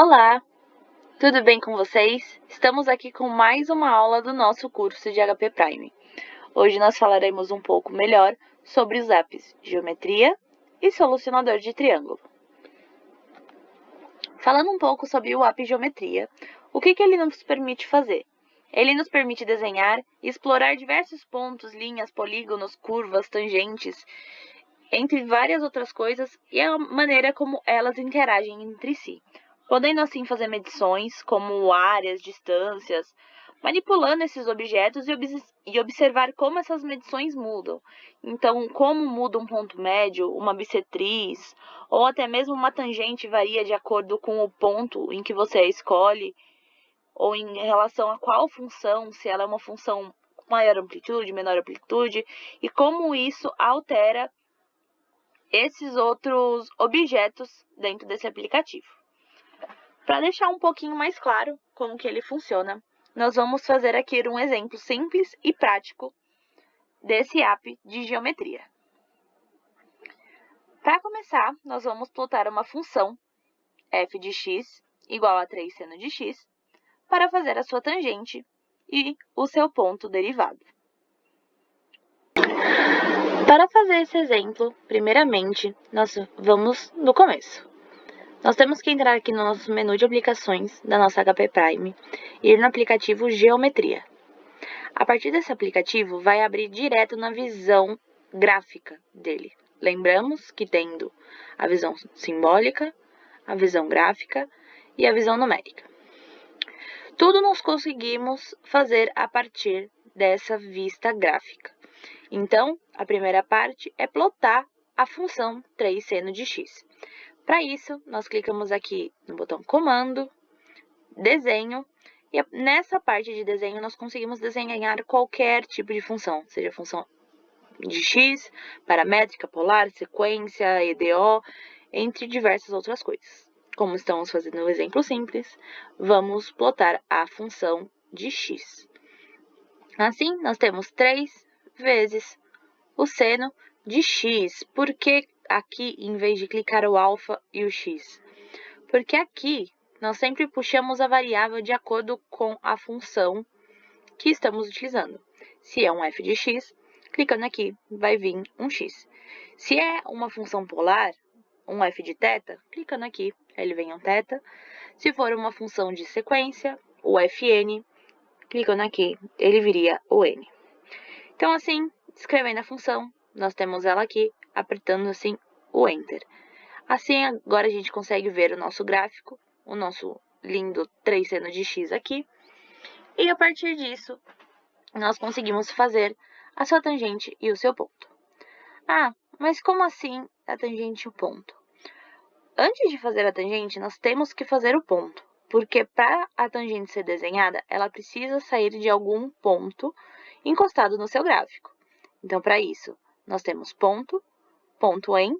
Olá, tudo bem com vocês? Estamos aqui com mais uma aula do nosso curso de HP Prime. Hoje nós falaremos um pouco melhor sobre os apps Geometria e Solucionador de Triângulo. Falando um pouco sobre o app Geometria, o que ele nos permite fazer? Ele nos permite desenhar e explorar diversos pontos, linhas, polígonos, curvas, tangentes, entre várias outras coisas, e a maneira como elas interagem entre si, podendo assim fazer medições como áreas, distâncias, manipulando esses objetos e observar como essas medições mudam. Então, como muda um ponto médio, uma bissetriz, ou até mesmo uma tangente varia de acordo com o ponto em que você escolhe, ou em relação a qual função, se ela é uma função com maior amplitude, menor amplitude, e como isso altera esses outros objetos dentro desse aplicativo. Para deixar um pouquinho mais claro como que ele funciona, nós vamos fazer aqui um exemplo simples e prático desse app de geometria. Para começar, nós vamos plotar uma função f de x igual a 3 seno de x para fazer a sua tangente e o seu ponto derivado. Para fazer esse exemplo, primeiramente, nós vamos no começo. Nós temos que entrar aqui no nosso menu de aplicações da nossa HP Prime e ir no aplicativo Geometria. A partir desse aplicativo, vai abrir direto na visão gráfica dele. Lembramos que tendo a visão simbólica, a visão gráfica e a visão numérica. Tudo nós conseguimos fazer a partir dessa vista gráfica. Então, a primeira parte é plotar a função 3 seno de x. Para isso, nós clicamos aqui no botão Comando, Desenho, e nessa parte de desenho nós conseguimos desenhar qualquer tipo de função, seja função de x, paramétrica, polar, sequência, EDO, entre diversas outras coisas. Como estamos fazendo um exemplo simples, vamos plotar a função de x. Assim, nós temos 3 vezes o seno de x. Por que aqui, em vez de clicar o alfa e o x? Porque aqui nós sempre puxamos a variável de acordo com a função que estamos utilizando. Se é um f de x, clicando aqui, vai vir um x. Se é uma função polar, um f de θ, clicando aqui, ele vem um θ. Se for uma função de sequência, o fn, clicando aqui, ele viria o n. Então, assim, escrevendo a função, nós temos ela aqui, apertando assim o Enter. Assim, agora a gente consegue ver o nosso gráfico, o nosso lindo 3 seno de x aqui. E a partir disso, nós conseguimos fazer a sua tangente e o seu ponto. Ah, mas como assim a tangente e o ponto? Antes de fazer a tangente, nós temos que fazer o ponto. Porque para a tangente ser desenhada, ela precisa sair de algum ponto encostado no seu gráfico. Então, para isso, nós temos ponto, ponto em,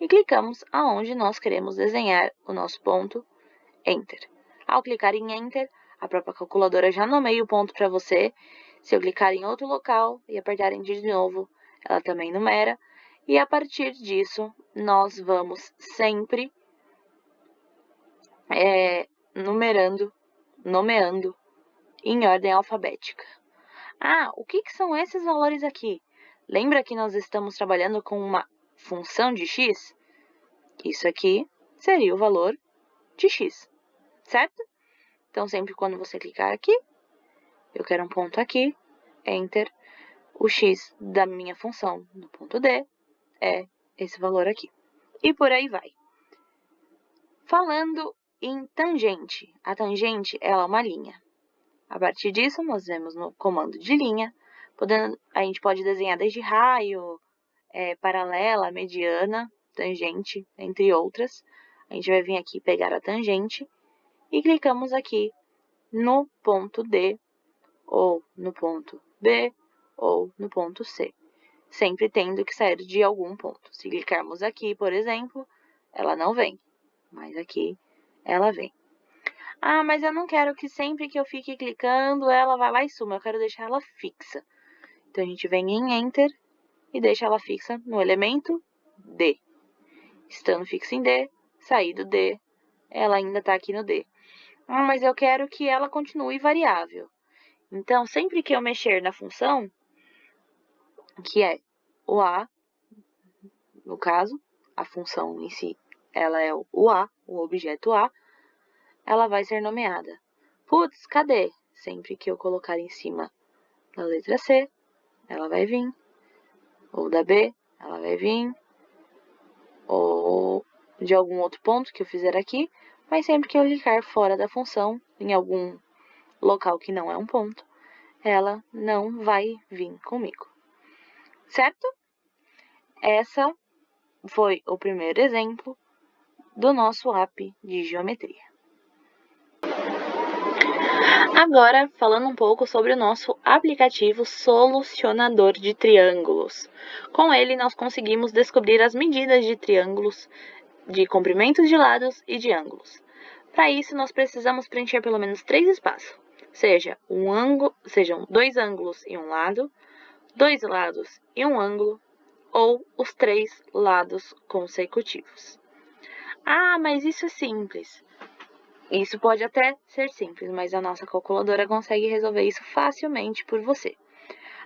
e clicamos aonde nós queremos desenhar o nosso ponto, Enter. Ao clicar em Enter, a própria calculadora já nomeia o ponto para você. Se eu clicar em outro local e apertar Enter de novo, ela também numera. E a partir disso, nós vamos sempre nomeando em ordem alfabética. Ah, o que são esses valores aqui? Lembra que nós estamos trabalhando com uma função de x? Isso aqui seria o valor de x, certo? Então, sempre quando você clicar aqui, eu quero um ponto aqui, Enter, o x da minha função no ponto D é esse valor aqui. E por aí vai. Falando em tangente, a tangente ela é uma linha. A partir disso, nós vemos no comando de linha, a gente pode desenhar desde raio, paralela, mediana, tangente, entre outras. A gente vai vir aqui pegar a tangente e clicamos aqui no ponto D, ou no ponto B, ou no ponto C, sempre tendo que sair de algum ponto. Se clicarmos aqui, por exemplo, ela não vem, mas aqui ela vem. Ah, mas eu não quero que sempre que eu fique clicando, ela vá lá e suma. Eu quero deixar ela fixa. Então, a gente vem em Enter e deixa ela fixa no elemento D. Estando fixa em D, sair do D, ela ainda está aqui no D. Ah, mas eu quero que ela continue variável. Então, sempre que eu mexer na função, que é o A, no caso, a função em si, ela é o A, o objeto A, ela vai ser nomeada. Putz, cadê? Sempre que eu colocar em cima da letra C, ela vai vir. Ou da B, ela vai vir. Ou de algum outro ponto que eu fizer aqui. Mas sempre que eu clicar fora da função, em algum local que não é um ponto, ela não vai vir comigo. Certo? Essa foi o primeiro exemplo do nosso app de geometria. Agora, falando um pouco sobre o nosso aplicativo solucionador de triângulos. Com ele, nós conseguimos descobrir as medidas de triângulos, de comprimentos de lados e de ângulos. Para isso, nós precisamos preencher pelo menos 3 espaços, sejam 2 ângulos e um lado, 2 lados e um ângulo, ou os 3 lados consecutivos. Ah, mas isso é simples. Isso pode até ser simples, mas a nossa calculadora consegue resolver isso facilmente por você.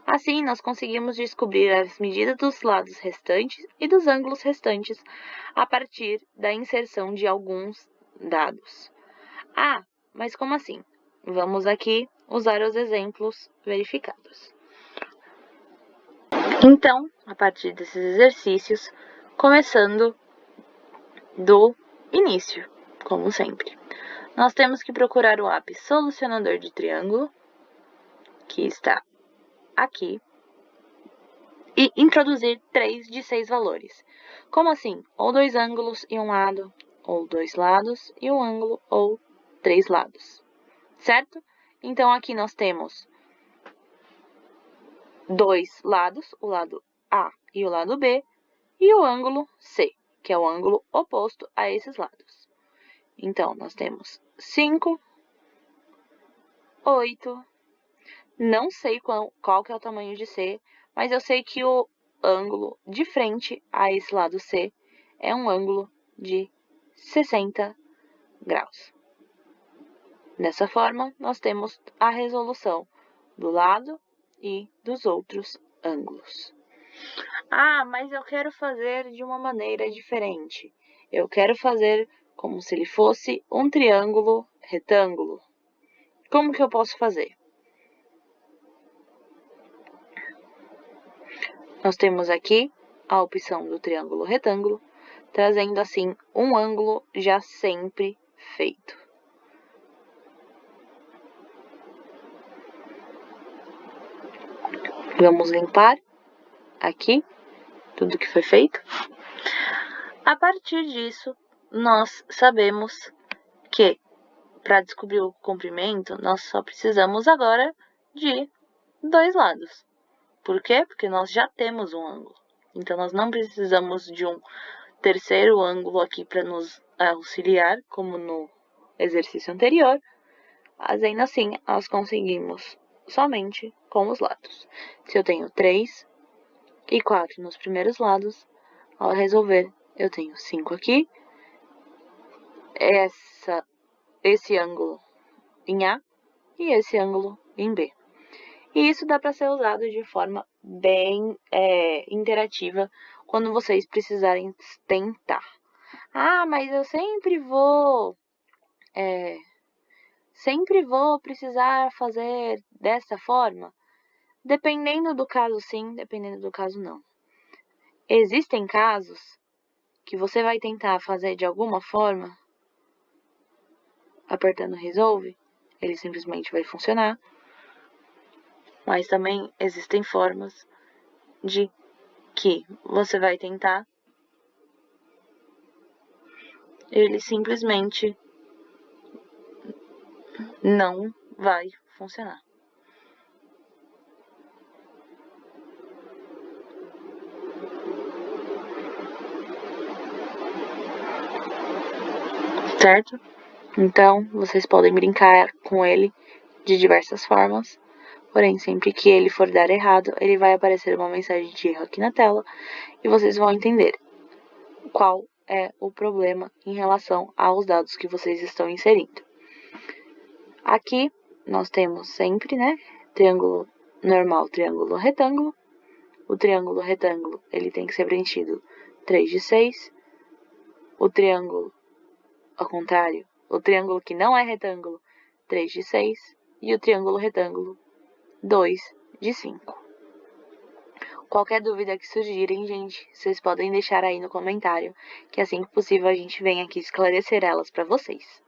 Assim, nós conseguimos descobrir as medidas dos lados restantes e dos ângulos restantes a partir da inserção de alguns dados. Ah, mas como assim? Vamos aqui usar os exemplos verificados. Então, a partir desses exercícios, começando do início, como sempre. Nós temos que procurar o app solucionador de triângulo, que está aqui, e introduzir 3 de 6 valores. Como assim? Ou 2 ângulos e um lado, ou 2 lados e um ângulo, ou 3 lados. Certo? Então, aqui nós temos 2 lados, o lado A e o lado B, e o ângulo C, que é o ângulo oposto a esses lados. Então, nós temos 5, 8, não sei qual que é o tamanho de C, mas eu sei que o ângulo de frente a esse lado C é um ângulo de 60 graus. Dessa forma, nós temos a resolução do lado e dos outros ângulos. Ah, mas eu quero fazer de uma maneira diferente. Eu quero fazer como se ele fosse um triângulo retângulo. Como que eu posso fazer? Nós temos aqui a opção do triângulo retângulo, trazendo assim um ângulo já sempre feito. Vamos limpar aqui tudo que foi feito. A partir disso, nós sabemos que para descobrir o comprimento, nós só precisamos agora de 2 lados. Por quê? Porque nós já temos um ângulo. Então, nós não precisamos de um terceiro ângulo aqui para nos auxiliar, como no exercício anterior. Mas ainda assim, nós conseguimos somente com os lados. Se eu tenho 3 e 4 nos primeiros lados, ao resolver, eu tenho 5 aqui, esse ângulo em A e esse ângulo em B. E isso dá para ser usado de forma bem interativa quando vocês precisarem tentar. Ah, mas eu sempre vou precisar fazer dessa forma? Dependendo do caso, sim, dependendo do caso, não. Existem casos que você vai tentar fazer de alguma forma, apertando Resolve, ele simplesmente vai funcionar. Mas também existem formas de que você vai tentar, ele simplesmente não vai funcionar. Certo? Então, vocês podem brincar com ele de diversas formas. Porém, sempre que ele for dar errado, ele vai aparecer uma mensagem de erro aqui na tela e vocês vão entender qual é o problema em relação aos dados que vocês estão inserindo. Aqui nós temos sempre, né, triângulo normal, triângulo retângulo. O triângulo retângulo, ele tem que ser preenchido 3 de 6. O triângulo, ao contrário, o triângulo que não é retângulo, 3 de 6. E o triângulo retângulo, 2 de 5. Qualquer dúvida que surgirem, gente, vocês podem deixar aí no comentário, que assim que possível a gente vem aqui esclarecer elas para vocês.